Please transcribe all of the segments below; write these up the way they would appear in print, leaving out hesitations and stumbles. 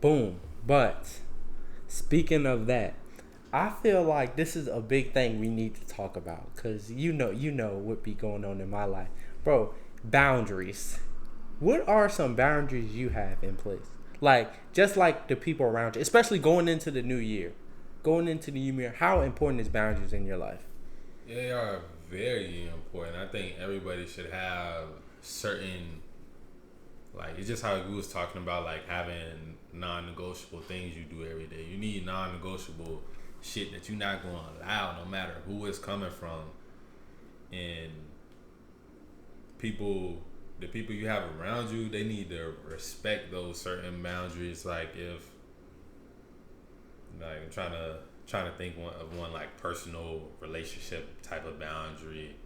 Boom. But speaking of that, I feel like this is a big thing we need to talk about because you know what be going on in my life, bro. Boundaries. What are some boundaries you have in place? Like just like the people around you, especially going into the new year, going into the new year. How important is boundaries in your life? They are very important. I think everybody should have certain, like, it's just how we was talking about, like, having non-negotiable things you do every day. You need non-negotiable shit that you're not going to allow, no matter who it's coming from. And people, the people you have around you, they need to respect those certain boundaries. Like, if, like, I'm trying to think of one, like, personal relationship type of boundary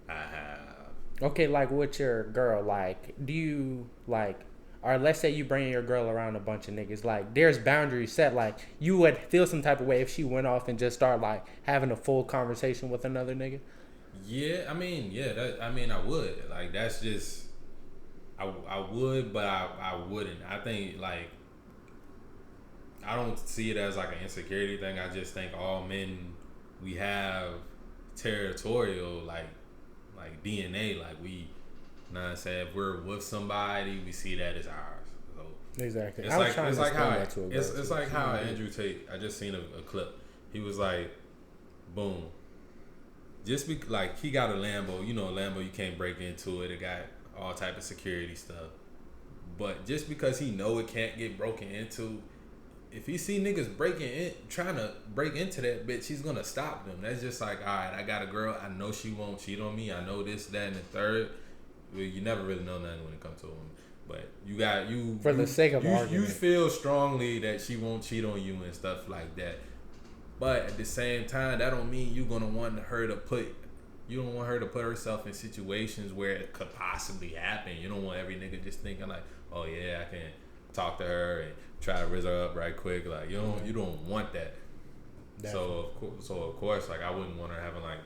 I have. Okay, like with your girl, like, do you like, or let's say you bring your girl around a bunch of niggas, like, there's boundaries set, like, you would feel some type of way if she went off and just started like having a full conversation with another nigga. Yeah, I mean, yeah, I mean, I would. Like, that's just, I would, but I wouldn't. I think, like, I don't see it as like an insecurity thing. I just think all men, we have territorial, like DNA. Like, we, you know what I'm saying? If we're with somebody, we see that as ours. So Exactly. it's I was like trying it's to like explain how that to a girl it's too. like She how didn't get it. Andrew Tate. I just seen a clip. He was like, boom. Just be like, he got a Lambo. You know, a Lambo, you can't break into it. It got all type of security stuff. But just because he know it can't get broken into, if he see niggas breaking in, trying to break into that bitch, he's gonna stop them. That's just like, all right, I got a girl. I know she won't cheat on me. I know this, that, and the third. Well, you never really know nothing when it comes to a woman. But you got For the sake of you argument. feel strongly that she won't cheat on you and stuff like that. But at the same time, that don't mean you gonna want her to put. You don't want her to put herself in situations where it could possibly happen. You don't want every nigga just thinking like, oh yeah, I can talk to her and try to raise her up right quick. Like, you don't want that. Definitely. So of course, like, I wouldn't want her having like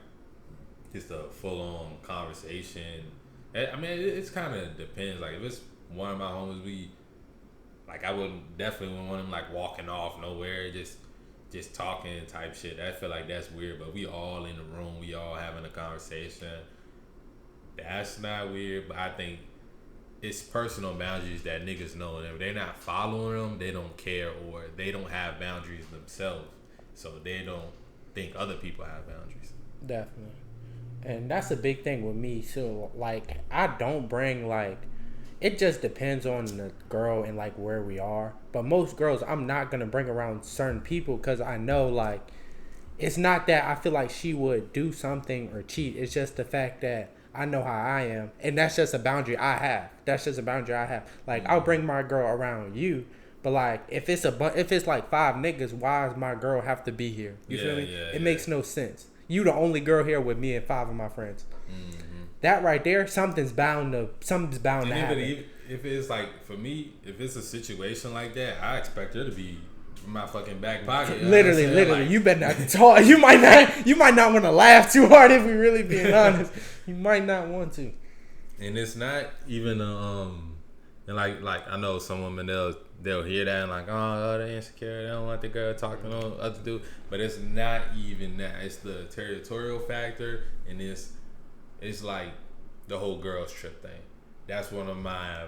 just a full on conversation. I mean, it's kind of depends. Like, if it's one of my homies, we, like, I wouldn't, definitely wouldn't want him like walking off nowhere, just talking type shit. I feel like that's weird. But we all in the room, we all having a conversation. That's not weird. But I think it's personal boundaries that niggas know. And if they're not following them, they don't care, or they don't have boundaries themselves, so they don't think other people have boundaries. Definitely. And that's a big thing with me too. Like I don't bring like it just depends on the girl and like where we are. But most girls I'm not gonna bring around certain people because I know like it's not that I feel like she would do something or cheat. It's just the fact that I know how I am, and that's just a boundary I have. That's just a boundary I have. Like I'll Mm-hmm. bring my girl around you, but like if it's like five niggas, why does my girl have to be here? You feel Yeah, me? yeah, It yeah. makes no sense. You the only girl here with me and five of my friends. Mm-hmm. That right there, something's bound to And happen. if it's like, for me, if it's a situation like that, I expect her to be in my fucking back pocket. You know what I'm Literally, saying? literally, Like, you better not talk. You might not want to laugh too hard if we really being honest. You might not want to. and it's not even and like I know some women, they'll hear that and like, oh, they insecure, they don't want the girl talking to other dude, but it's not even that. It's the territorial factor, and it's like the whole girls trip thing. That's one of my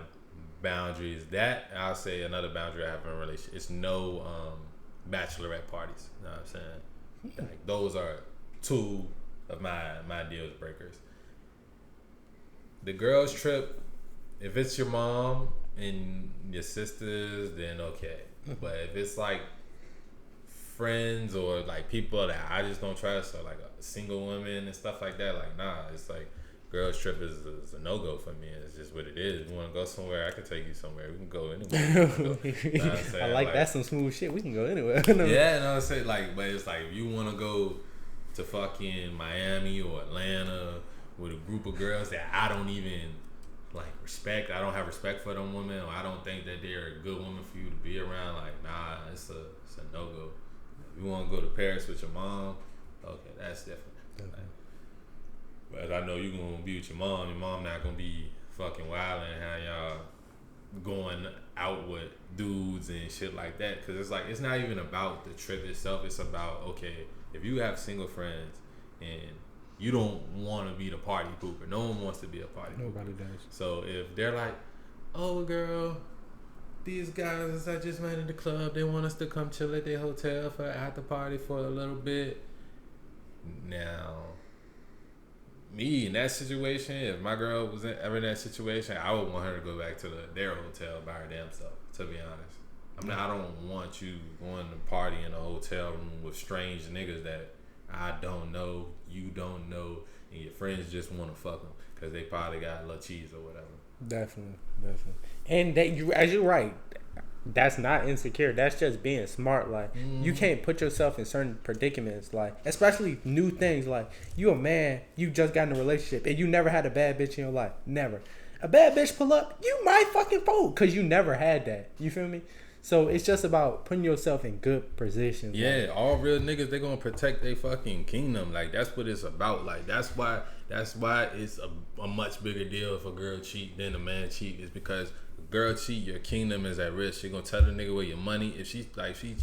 boundaries. That, I'll say, another boundary I have in a relationship. It's no bachelorette parties. You know what I'm saying? Like, those are two of my deal breakers. The girls trip, if it's your mom and your sisters, then okay. But if it's like friends or like people that I just don't trust, or like a single women and stuff like that, like, nah, it's like, girls trip is a no go for me. It's just what it is. If you want to go somewhere, I can take you somewhere. We can go anywhere. We can go. You know what I'm I saying? like Like, that some smooth shit. We can go anywhere. yeah, you know what I'm saying? Like, but it's like, if you want to go to fucking Miami or Atlanta with a group of girls that I don't even like respect, I don't have respect for them women, or I don't think that they're a good woman for you to be around, like, nah, it's a no go. If you want to go to Paris with your mom, okay, that's different. Like, but I know you gonna be with your mom not gonna be fucking wild and how y'all going out with dudes and shit like that, because it's like it's not even about the trip itself. It's about, okay, if you have single friends and you don't want to be the party pooper, no one wants to be a party pooper. Nobody does. So if they're like, oh girl, these guys I just met in the club, they want us to come chill at their hotel for an after party for a little bit. Now, me in that situation, if my girl was ever in that situation, I would want her to go back to their hotel by her damn self, to be honest. I mean, I don't want you going to party in a hotel room with strange niggas that I don't know, you don't know, and your friends just want to fuck them because they probably got little cheese or whatever. Definitely. And that you, as you're right, that's not insecure. That's just being smart. Like, you can't put yourself in certain predicaments, like, especially new things. Like, you a man, you just got in a relationship, and you never had a bad bitch in your life. Never. A bad bitch pull up, you might fucking fold because you never had that. You feel me? So it's just about putting yourself in good positions. Yeah, like, all real niggas, they gonna protect their fucking kingdom. Like, that's what it's about. Like, that's why it's a much bigger deal if a girl cheat than a man cheat. Is because a girl cheat, your kingdom is at risk. She gonna tell the nigga where your money. If she's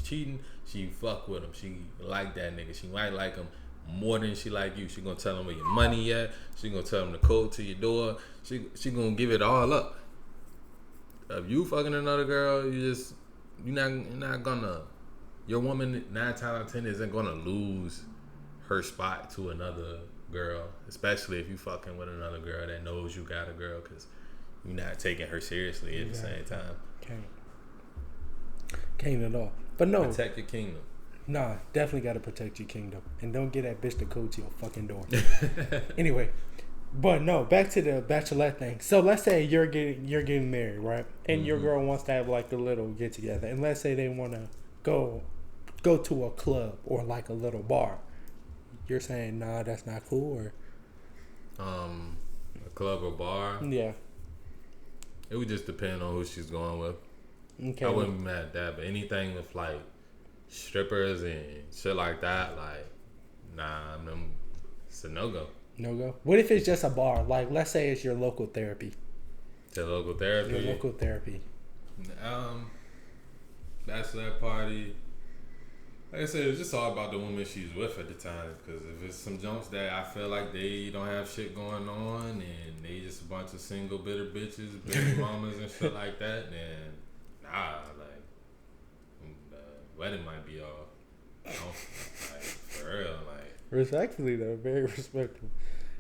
cheating, she fuck with him. She like that nigga. She might like him more than she like you. She gonna tell him where your money at. She gonna tell him the code to your door. She gonna give it all up. If you fucking another girl, you're not gonna, your woman 9 times out of 10 isn't gonna lose her spot to another girl, especially if you fucking with another girl that knows you got a girl, because you're not taking her seriously at the same time. Can't at all. But no, protect your kingdom. Nah, definitely gotta protect your kingdom, and don't get that bitch to code to your fucking door. Anyway. But no, back to the bachelorette thing. So let's say you're getting married, right? And your girl wants to have like a little get together, and let's say they want to go to a club or like a little bar. You're saying, nah, that's not cool, or a club or bar? Yeah. It would just depend on who she's going with. Okay. I wouldn't be mad at that, but anything with like strippers and shit like that, like, nah, it's a no-go. No go. What if it's just a bar? Like, let's say it's your local therapy. The local therapy. Your local therapy. Bachelor party. Like I said, it's just all about the woman she's with at the time. Because if it's some junks that I feel like they don't have shit going on and they just a bunch of single bitter bitches, baby mamas and shit like that, then nah, like the wedding might be off. Like, for real, like. Respectfully though, very respectful.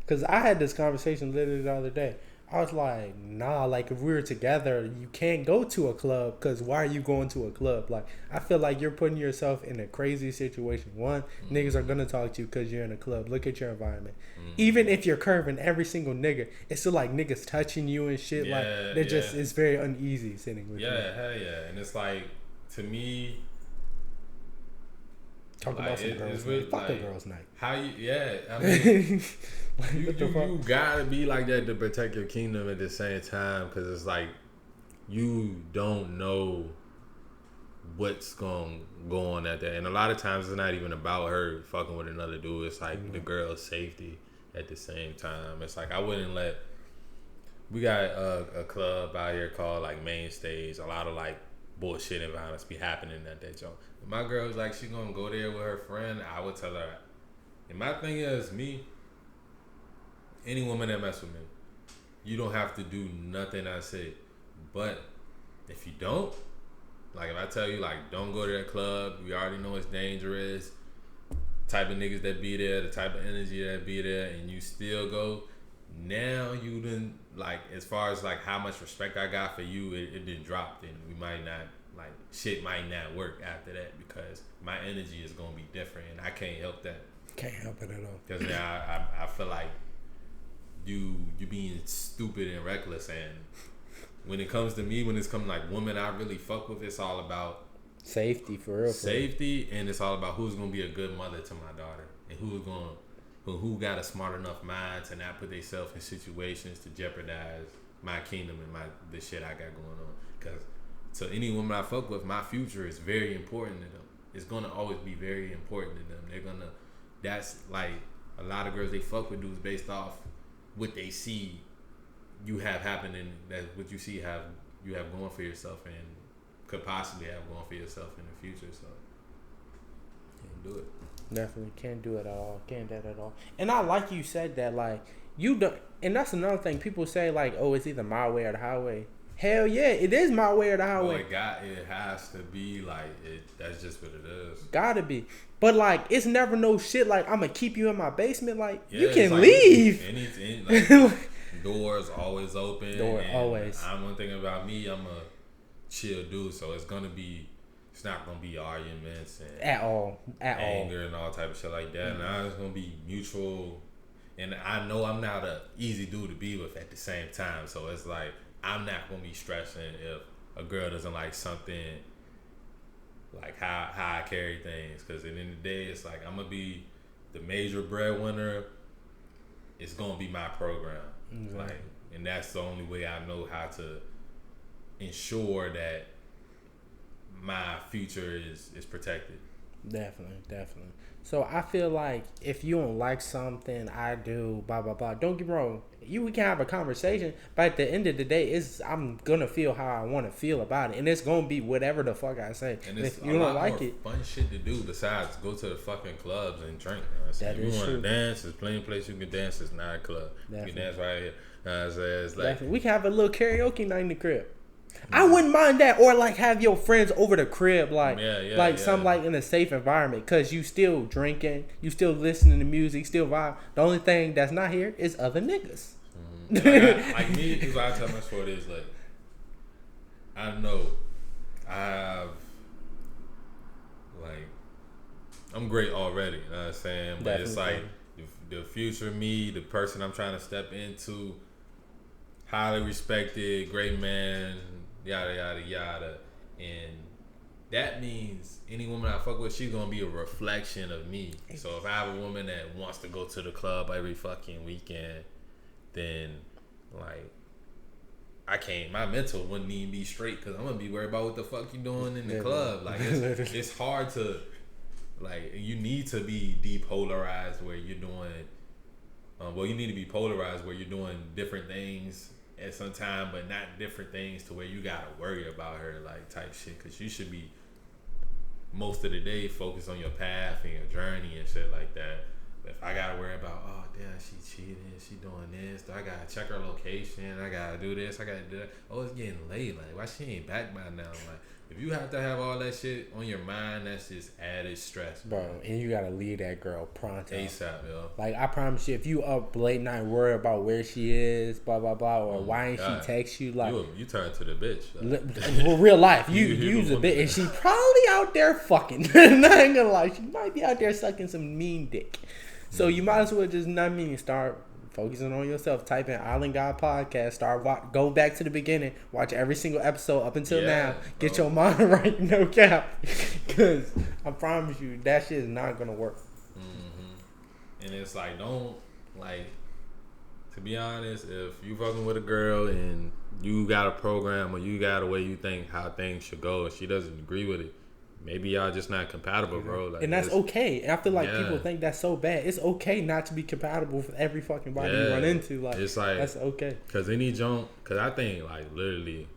Cause I had this conversation literally the other day. I was like, nah, like if we were together, you can't go to a club. Cause why are you going to a club? Like, I feel like you're putting yourself in a crazy situation. One, niggas are gonna talk to you cause you're in a club. Look at your environment. Even if you're curving every single nigga, it's still like niggas touching you and shit. Yeah, like they're just, it's very uneasy sitting with you. Yeah, hell yeah. And it's like, to me, talk like, about some girls' night. Fuck a girls' night. How you? Yeah, I mean, you gotta be like that to protect your kingdom at the same time, because it's like you don't know what's gonna go on at that, and a lot of times it's not even about her fucking with another dude. It's like the girl's safety at the same time. It's like I wouldn't let. We got a club out here called like Main Stage. A lot of like bullshit and violence be happening at that joint. My girl's like, she gonna go there with her friend, I would tell her. And my thing is, any woman that mess with me, you don't have to do nothing I say. But if you don't, like if I tell you like don't go to that club, you already know it's dangerous, type of niggas that be there, the type of energy that be there, and you still go, now you didn't, like, as far as like how much respect I got for you, it didn't drop. Then we might not, like, shit might not work after that, because my energy is gonna be different, and I can't help that. Can't help it at all. Because now I feel like you being stupid and reckless, and when it comes to me, when it's coming like women I really fuck with, it's all about safety, for real. Safety, and it's all about who's gonna be a good mother to my daughter, and who got a smart enough mind to not put themselves in situations to jeopardize my kingdom and the shit I got going on. Because to any woman I fuck with, my future is very important to them. It's gonna always be very important to them. That's like a lot of girls they fuck with dudes based off what they see you have happening, that what you see have you have going for yourself and could possibly have going for yourself in the future. So can't do it. Definitely can't do it at all. Can't do that at all. And I like you said that, like, you don't. And that's another thing. People say, like, oh, it's either my way or the highway. Hell yeah, it is my way or the highway. It has to be like it. That's just what it is. Gotta be. But like, it's never no shit like I'm gonna keep you in my basement. Like, Yeah, you can like, leave. Anything. Like, doors always open. Door always. I'm one thing about me. I'm a chill dude, so it's not gonna be arguments and anger and all type of shit like that. Mm-hmm. Now it's gonna be mutual. And I know I'm not a easy dude to be with at the same time, so it's like I'm not gonna be stressing if a girl doesn't like something, like how I carry things. Because at the end of the day, it's like I'm gonna be the major breadwinner. It's gonna be my program, mm-hmm. Like, and that's the only way I know how to ensure that my future is protected. Definitely. So I feel like if you don't like something I do, blah blah blah. Don't get me wrong. We can have a conversation, but at the end of the day, I'm gonna feel how I want to feel about it, and it's gonna be whatever the fuck I say. And it's if you don't like it, fun shit to do besides go to the fucking clubs and drink. That if is you want true. to dance, there's plenty of places you can dance. It's not a club. Definitely. You can dance right here. It's like, we can have a little karaoke night in the crib. I wouldn't mind that, or like have your friends over the crib, like some like in a safe environment, cause you still drinking, you still listening to music, still vibe. The only thing that's not here is other niggas. Mm-hmm. Like me, because I tell my story is like, I know I have like I'm great already. You know what I'm saying? But definitely. It's like the future me, the person I'm trying to step into, highly respected, great man. Yada yada yada, and that means any woman I fuck with, she's gonna be a reflection of me. So if I have a woman that wants to go to the club every fucking weekend, then like I can't. My mental wouldn't even be straight because I'm gonna be worried about what the fuck you doing in the club. Like it's hard to like. You need to be depolarized where you're doing. You need to be polarized where you're doing different things at some time, but not different things to where you gotta worry about her, like type shit. Cause you should be most of the day focused on your path and your journey and shit like that. But if I gotta worry about, oh damn, she cheating, she doing this, I gotta check her location, I gotta do this, I gotta do that. Oh, it's getting late. Like, why she ain't back by now? Like, if you have to have all that shit on your mind, that's just added stress, bro. And you gotta leave that girl pronto. ASAP, yo. Like, I promise you, if you up late night worry about where she is, blah blah blah, or why ain't she text you, like you turn to the bitch. Well, real life, you use a bitch, and she probably out there fucking. Not gonna lie, she might be out there sucking some mean dick. So you might as well just start focusing on yourself. Type in Island God Podcast. Go back to the beginning. Watch every single episode up until now. Get your mind right, no cap. Because I promise you, that shit is not going to work. Mm-hmm. And it's like, don't, like, to be honest, if you fucking with a girl and you got a program or you got a way you think how things should go and she doesn't agree with it, maybe y'all just not compatible, bro. Like, and that's okay. And I feel like people think that's so bad. It's okay not to be compatible with every fucking body you run into. Like, it's like, that's okay. Because I think, like, literally,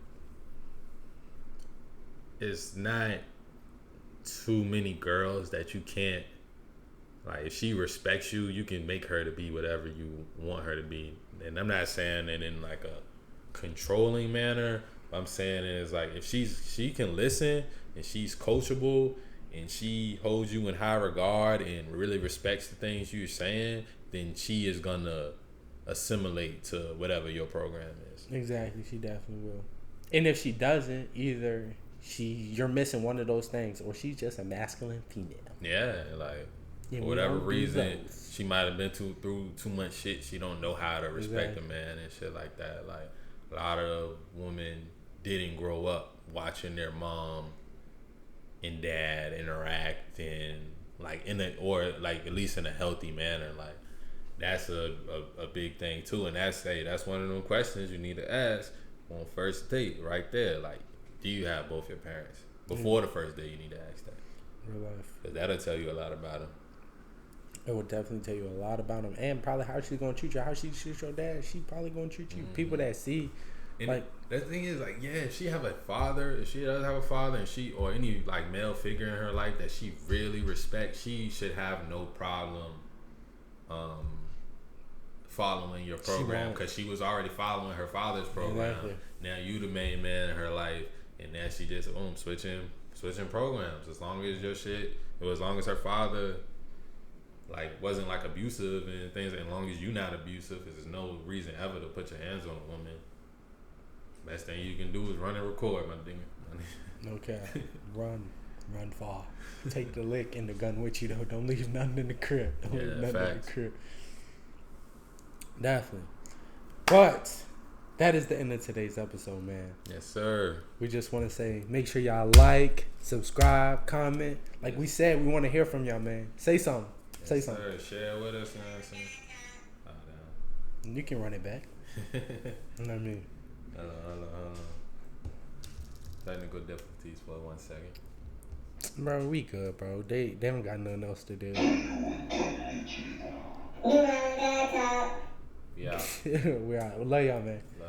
it's not too many girls that you can't, like, if she respects you, you can make her to be whatever you want her to be. And I'm not saying it in, like, a controlling manner. I'm saying it is, like, if she can listen and she's coachable and she holds you in high regard and really respects the things you're saying, then she is gonna assimilate to whatever your program is. Exactly, she definitely will. And if she doesn't, either you're missing one of those things, or she's just a masculine female. Yeah, like for whatever reason, she might have been through too much shit. She don't know how to respect a man and shit like that. Like, a lot of women didn't grow up watching their mom and dad interact and like or at least in a healthy manner. Like, that's a big thing too. And that's one of them questions you need to ask on first date right there. Like, do you have both your parents? Before the first date, you need to ask that. Real life. Because that'll tell you a lot about them. It will definitely tell you a lot about them, and probably how she's gonna treat you. How she treats your dad, she probably gonna treat you. Mm-hmm. People that see And Like, the thing is, like, yeah, if she have a father, if she does have a father, and she or any like male figure in her life that she really respects, she should have no problem, um, following your program because she was already following her father's program. Exactly. Now you the main man in her life, and now she just switching programs. As long as your shit, or as long as her father like wasn't like abusive and things, as long as you not abusive, because there's no reason ever to put your hands on a woman. Best thing you can do is run and record, my nigga. okay, run far. Take the lick and the gun with you though. Don't leave nothing in the crib. Don't leave nothing in the crib. Definitely. But that is the end of today's episode, man. Yes, sir. We just want to say, make sure y'all like, subscribe, comment. Like we said, we want to hear from y'all, man. Say something. Yes, say something. Sir. Share with us, man. You can run it back. You know what I mean? Hold on. Technical difficulties for 1 second. Bro, we good, bro. They don't got nothing else to do. Yeah. We out. Love y'all, man. Love.